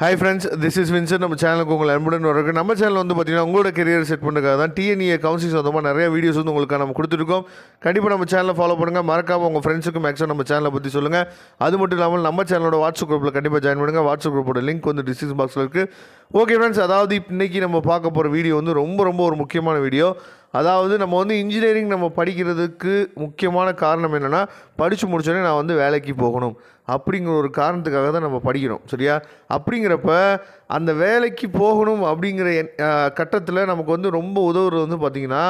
Hi friends, this is Vinson. நம்ம சேனலுக்கு உங்களை அன்புடன் வரக்கு. நம்ம சேனல் வந்து பார்த்தீங்கன்னா உங்களோட கெரியர் செட் பண்ணுறதுக்காக தான் டிஎன்இஏ கவுன்சிலிங் சொந்தமாக நிறைய வீடியோஸ் வந்து உங்களுக்கு நம்ம கொடுத்துருக்கோம். கண்டிப்பாக நம்ம சேனலை ஃபாலோ பண்ணுங்கள். மறக்காமல் உங்கள் ஃப்ரெண்ட்ஸுக்கு மேக்ஸிமம் நம்ம சேனலை பற்றி சொல்லுங்கள். அது மட்டும் இல்லாமல் நம்ம சேனலோட வாட்ஸ்அப் குரூப்பில் கண்டிப்பாக ஜாயின் பண்ணுங்கள். வாட்ஸ்அப் குரூப்போட லிங்க் வந்து டிஸ்கிரிப்ஷன் பாக்ஸில் இருக்குது. ஓகே ஃப்ரெண்ட்ஸ், அதாவது இன்றைக்கி நம்ம பார்க்க போகிற வீடியோ வந்து ரொம்ப ஒரு முக்கியமான வீடியோ. அதாவது நம்ம வந்து இன்ஜினியரிங் நம்ம படிக்கிறதுக்கு முக்கியமான காரணம் என்னென்னா, படித்து முடிச்சோடனே நான் வந்து வேலைக்கு போகணும் அப்படிங்கிற ஒரு காரணத்துக்காக தான் நம்ம படிக்கிறோம், சரியா? அப்படிங்கிறப்ப அந்த வேலைக்கு போகணும் அப்படிங்கிற கட்டத்தில் நமக்கு வந்து ரொம்ப உதவுறது வந்து பார்த்திங்கன்னா,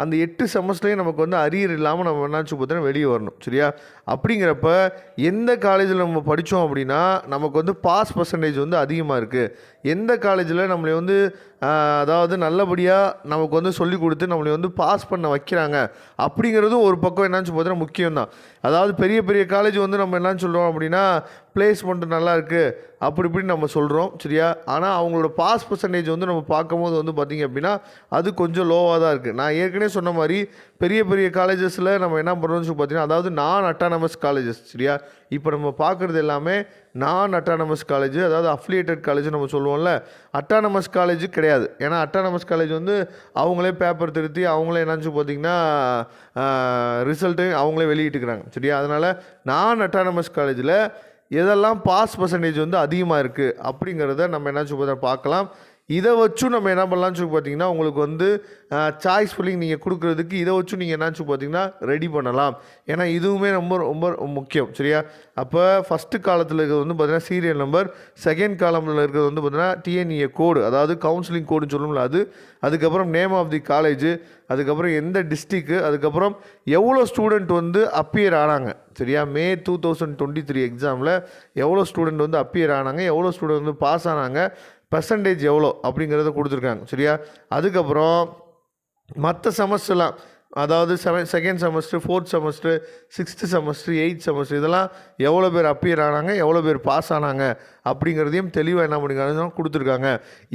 அந்த 8 செமஸ்டர்லேயும் நமக்கு வந்து அரியர் இல்லாமல் நம்ம என்னாச்சு பார்த்தீங்கன்னா வெளியே வரணும், சரியா? அப்படிங்கிறப்ப எந்த காலேஜில் நம்ம படித்தோம் அப்படின்னா நமக்கு வந்து பாஸ் பர்சன்டேஜ் வந்து அதிகமாக இருக்குது, எந்த காலேஜில் நம்மளை வந்து அதாவது நல்லபடியாக நமக்கு வந்து சொல்லிக் கொடுத்து நம்மளை வந்து பாஸ் பண்ண வைக்கிறாங்க அப்படிங்கிறதும் ஒரு பக்கம் என்னாச்சு பார்த்தீங்கன்னா முக்கியம்தான். அதாவது பெரிய காலேஜ் வந்து நம்ம என்ன சொல்கிறோம் அப்படின்னா பிளேஸ்மெண்ட் நல்லா இருக்குது அப்படி இப்படின்னு நம்ம சொல்கிறோம், சரியா? ஆனால் அவங்களோட பாஸ் பர்சன்டேஜ் வந்து நம்ம பார்க்கும்போது வந்து பார்த்திங்க அப்படின்னா அது கொஞ்சம் லோவாக தான் இருக்குது. நான் ஏற்கனவே சொன்ன மாதிரி பெரிய காலேஜஸில் நம்ம என்ன பண்ணுறோம்னு சொல்லி பார்த்தீங்கன்னா, அதாவது நான் அட்டானமஸ் காலேஜஸ், சரியா? இப்போ நம்ம பார்க்குறது எல்லாமே நான் அட்டானமஸ் காலேஜ், அதாவது அஃபிலியேட்டட் காலேஜ் நம்ம சொல்லுவோம்ல. அட்டானமஸ் காலேஜ் கிடையாது. ஏன்னா அட்டானமஸ் காலேஜ் வந்து அவங்களே பேப்பர் திருத்தி அவங்களே என்னன்னு பார்த்திங்கன்னா ரிசல்ட்டு அவங்களே வெளியிட்டுக்கிறாங்க, சரியா? அதனால் நான் அட்டானமஸ் காலேஜில் எதெல்லாம் பாஸ் பர்சன்டேஜ் வந்து அதிகமாக இருக்குது அப்படிங்கிறத நம்ம என்ன பார்க்கலாம். இதை வச்சும் நம்ம என்ன பண்ணலாம்னு சொல்லி பார்த்தீங்கன்னா, உங்களுக்கு வந்து சாய்ஸ் ஃபில்லிங் நீங்கள் கொடுக்குறதுக்கு இதை வச்சும் நீங்கள் என்னாச்சு பார்த்தீங்கன்னா ரெடி பண்ணலாம். ஏன்னா இதுவுமே ரொம்ப முக்கியம், சரியா? அப்போ ஃபஸ்ட்டு காலத்தில் இருக்கிறது வந்து பார்த்திங்கன்னா சீரியல் நம்பர், செகண்ட் காலமில் இருக்கிறது வந்து பார்த்திங்கன்னா டிஎன்இஏ கோடு, அதாவது கவுன்சிலிங் கோடுன்னு சொல்லணும்ல அது, அதுக்கப்புறம் நேம் ஆஃப் தி காலேஜ், அதுக்கப்புறம் எந்த டிஸ்ட்ரிக்கு, அதுக்கப்புறம் எவ்வளோ ஸ்டூடெண்ட் வந்து அப்பியர் ஆனாங்க, சரியா? மே 2023 எக்ஸாமில் எவ்வளோ ஸ்டூடெண்ட் வந்து அப்பியர் ஆனாங்க, எவ்வளோ ஸ்டூடெண்ட் வந்து பாஸ் ஆனாங்க, பர்சன்டேஜ் எவ்வளோ அப்படிங்கிறத கொடுத்துருக்காங்க, சரியா? அதுக்கப்புறம் மற்ற செமஸ்டர்லாம், அதாவது second semester, 4th semester, 6th semester, 8th semester, இதெல்லாம் எவ்வளோ பேர் அப்பியர் ஆனாங்க, எவ்வளோ பேர் பாஸ் ஆனாங்க அப்படிங்கிறதையும் தெளிவாக என்ன பண்ணிக்காங்க கொடுத்துருக்காங்க.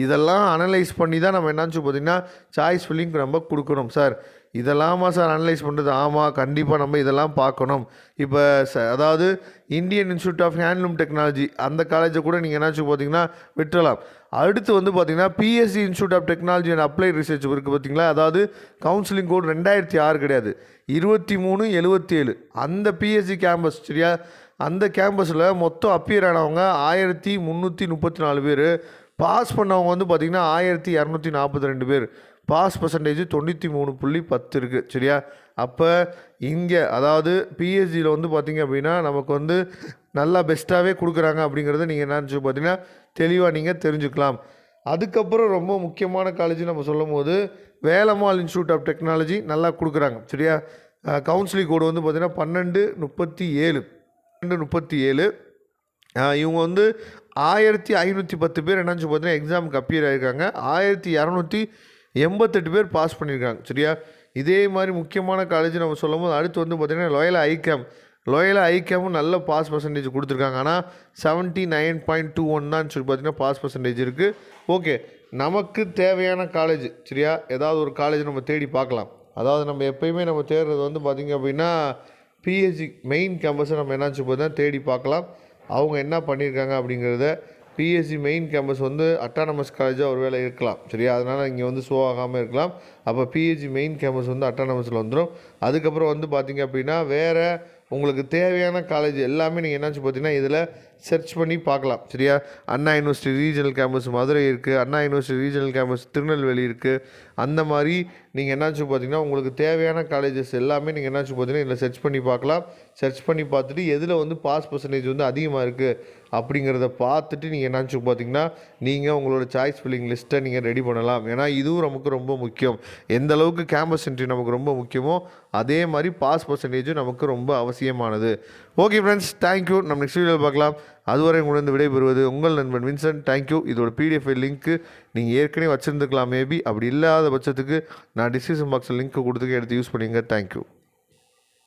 இதெல்லாம் அனலைஸ் பண்ணி தான் நம்ம என்னாச்சு பார்த்திங்கன்னா சாய்ஸ் ஃபில்லிங் நம்ம கொடுக்கணும். சார் இதெல்லாமா சார் அனலைஸ் பண்ணுறது? ஆமாம், கண்டிப்பாக நம்ம இதெல்லாம் பார்க்கணும். இப்போ அதாவது Indian Institute of Handloom Technology அந்த காலேஜை கூட நீங்கள் என்னாச்சு பார்த்தீங்கன்னா விட்டுறலாம். அடுத்து வந்து பார்த்திங்கன்னா PSG institute of technology and applied research இருக்குது பார்த்தீங்களா? அதாவது கவுன்சிலிங் கோட் 2006 கிடையாது, 2377. அந்த பிஎஸ்சி கேம்பஸ், சரியா? அந்த கேம்பஸில் மொத்தம் அப்பியர் ஆனவங்க 1334 பேர், பாஸ் பண்ணவங்க வந்து பார்த்திங்கன்னா 1242 பேர், பாஸ் பர்சன்டேஜ் 93.10 இருக்குது, சரியா? அப்போ இங்கே அதாவது பிஎஸ்சியில் வந்து பார்த்திங்க அப்படின்னா நமக்கு வந்து நல்லா பெஸ்ட்டாகவே கொடுக்குறாங்க அப்படிங்கிறத நீங்கள் என்னன்னு பார்த்தீங்கன்னா தெளிவாக நீங்கள் தெரிஞ்சுக்கலாம். அதுக்கப்புறம் ரொம்ப முக்கியமான காலேஜ் நம்ம சொல்லும் போது வேலம்மாள் இன்ஸ்டியூட் ஆஃப் டெக்னாலஜி நல்லா கொடுக்குறாங்க, சரியா? கவுன்சிலிங் கோடு வந்து பார்த்திங்கன்னா 1237. இவங்க வந்து 1510 பேர் என்னன்னு பார்த்தீங்கன்னா எக்ஸாமுக்கு அப்பியர் ஆகிருக்காங்க, 1288 பேர் பாஸ் பண்ணியிருக்காங்க, சரியா? இதே மாதிரி முக்கியமான காலேஜ் நம்ம சொல்லும் போது அடுத்து வந்து பார்த்திங்கன்னா லோயலா ஐகேமும் நல்ல பாஸ் பர்சன்டேஜ் கொடுத்துருக்காங்க. ஆனால் 79.21 தான் சொல்லி பார்த்திங்கன்னா பாஸ் பர்சன்டேஜ் இருக்குது. ஓகே, நமக்கு தேவையான காலேஜ், சரியா? ஏதாவது ஒரு காலேஜ் நம்ம தேடி பார்க்கலாம். அதாவது நம்ம எப்போயுமே நம்ம தேடுறது வந்து பார்த்திங்க அப்படின்னா பிஹெச்டி மெயின் கேம்பஸை நம்ம என்னாச்சு பார்த்தா தேடி பார்க்கலாம். அவங்க என்ன பண்ணியிருக்காங்க அப்படிங்கிறத. பிஎஸ்சி மெயின் கேம்பஸ் வந்து அட்டானமஸ் காலேஜாக ஒரு வேளை இருக்கலாம், சரியா? அதனால் இங்கே வந்து ஷோ ஆகாமல் இருக்கலாம். அப்போ பிஹெச்டி மெயின் கேம்பஸ் வந்து அட்டானமஸில் வந்துடும். அதுக்கப்புறம் வந்து பார்த்திங்க அப்படின்னா வேறு உங்களுக்கு தேவையான காலேஜ் எல்லாமே நீங்கள் என்னாச்சு பார்த்தீங்கன்னா இதில் சர்ச் பண்ணி பார்க்கலாம், சரியா? அண்ணா யூனிவர்சிட்டி ரீஜனல் கேம்பஸ் மதுரை இருக்குது, அண்ணா யூனிவர்சிட்டி ரீஜனல் கேம்பஸ் திருநெல்வேலி இருக்குது. அந்த மாதிரி நீங்கள் என்னாச்சு பார்த்தீங்கன்னா உங்களுக்கு தேவையான காலேஜஸ் எல்லாமே நீங்கள் என்னாச்சு பார்த்தீங்கன்னா இதில் சர்ச் பண்ணி பார்க்கலாம். சர்ச் பண்ணி பார்த்துட்டு எதில் வந்து பாஸ் பர்சன்டேஜ் வந்து அதிகமாக இருக்குது அப்படிங்கிறத பார்த்துட்டு நீங்கள் என்னாச்சு பார்த்தீங்கன்னா நீங்கள் உங்களோட சாய்ஸ் ஃபில்லிங் லிஸ்ட்டை நீங்கள் ரெடி பண்ணலாம். ஏன்னா இதுவும் நமக்கு ரொம்ப முக்கியம். எந்த அளவுக்கு கேம்பஸ் என்ட்ரி நமக்கு ரொம்ப முக்கியமோ அதே மாதிரி பாஸ் பர்சன்டேஜும் நமக்கு ரொம்ப அவசியமானது. Okay friends, thank you. நம்ம நெக்ஸ்ட் வீடியோவில் பார்க்கலாம். அதுவரை உங்களிடம் விடைபெறுவது உங்கள் நண்பன் வின்சென்ட். தேங்க்யூ. இதோட பிடிஎஃப் லிங்க்கு நீங்கள் ஏற்கனவே வச்சுருந்துக்கலாம் மேபி. அப்படி இல்லாத பட்சத்துக்கு நான் டிஸ்கிரிப்ஷன் பாக்ஸில் லிங்க் கொடுத்துக்க எடுத்து யூஸ் பண்ணிங்க. தேங்க்யூ.